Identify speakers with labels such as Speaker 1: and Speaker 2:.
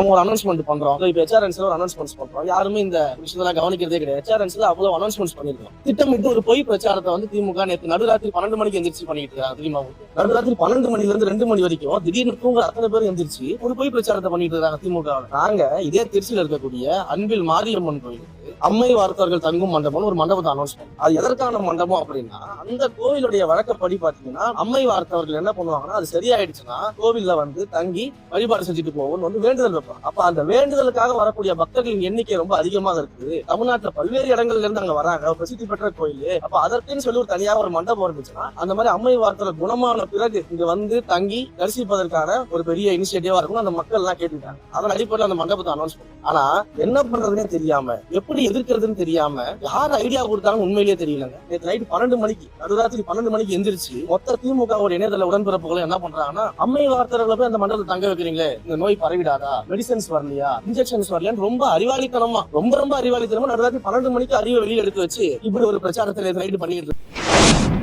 Speaker 1: நம்ம ஒரு அனௌன்ஸ்மெண்ட் பண்றோம். இப்ப ஹெச்ஆர்என்ஸ்ல ஒரு அனௌன்ஸ்மெண்ட் பண்றோம். யாருமே இந்த விஷயத்தெல்லாம் கவனிக்கிறதே கிடையாது. ஹெச்ஆர்என்ஸ்ல அவ்வளவு அனௌன்ஸ்மெண்ட் பண்ணிருக்கோம். திட்டமிட்டு ஒரு பொய் பிரச்சாரத்தை வந்து திமுக நேற்று நடுராத்திரி 12 மணிக்கு எந்திரிச்சு பண்ணிட்டு இருக்காங்க. தெரியுமா? நடுராத்திரி 12 மணில இருந்து 2 மணி வரைக்கும் திடீர்னு தூங்குற அத்தனை பேர் எந்திரிச்சு ஒரு பொய் பிரச்சாரத்தை பண்ணிட்டு இருக்காங்க திமுக. நாங்க இதே திருச்சியில இருக்கக்கூடிய அன்பில் மாரியம்மன் கோயிலுக்கு அம்மை வார்த்தவர்கள் தங்கும் மண்டபம் ஒரு மண்டபத்தை அனௌன்ஸ் பண்ணோம். அது எதற்கான மண்டபம் அப்படின்னா, அந்த கோவிலுடைய வழக்கப்படி பாத்தீங்கன்னா அம்மை வார்த்தவர்கள் என்ன பண்ணுவாங்கன்னா, அது சரியாயிடுச்சுன்னா கோவில்ல வந்து தங்கி வழிபாடு செஞ்சுட்டு போவோம்னு வந்து வேண்டுதல் வைப்பாங்க. அப்ப அந்த வேண்டுதலுக்காக வரக்கூடிய பக்தர்களின் எண்ணிக்கை ரொம்ப அதிகமாக இருக்குது. தமிழ்நாட்டுல பல்வேறு இடங்கள்ல இருந்து அங்க வராங்க. பிரசித்தி பெற்ற கோயில். அப்ப அதற்குன்னு சொல்லி ஒரு தனியாக ஒரு மண்டபம் இருந்துச்சுன்னா, அந்த மாதிரி அம்மை வார்த்தவர்கள் குணமான பிறகு இங்க வந்து தங்கி தரிசிப்பதற்கான ஒரு பெரிய இனிஷியேட்டிவா இருக்கும். அந்த மக்கள் எல்லாம் கேட்டுட்டாங்க. அதன் அடிப்படையில் அந்த மண்டபத்தை அனௌன்ஸ் பண்ணும். ஆனா என்ன பண்றதுன்னே தெரியாம, எப்படி எதிர்க்கிறதுன்னு தெரியாம, யார் ஐடியா கொடுத்தாங்கன்னு உண்மையிலேயே தெரியலங்க. நேற்று நைட் 12 மணிக்கு நடுராத்திரி 12 மணிக்கு எந்திரிச்சு மொத்த திமுக ஒரு இணையதள உடன்பிறப்புகளும் என்ன பண்றாங்கன்னா, அம்மை வார்த்தவர்களை போய் அந்த மண்டலத்தை தங்க வைக்கிறீங்களே, இந்த நோய் பரவிடாதா, மெடிசன்ஸ் வரலையா, இன்ஜெக்ஷன்ஸ் வரலையான்னு ரொம்ப அறிவாளித்தனமா ரொம்ப அறிவாளித்தனமா நடுராத்திரி 12 மணிக்கு அறிவை வெளியே எடுத்து வச்சு இப்படி ஒரு பிரச்சாரத்தை நைட்டு பண்ணிட்டு இருக்கு.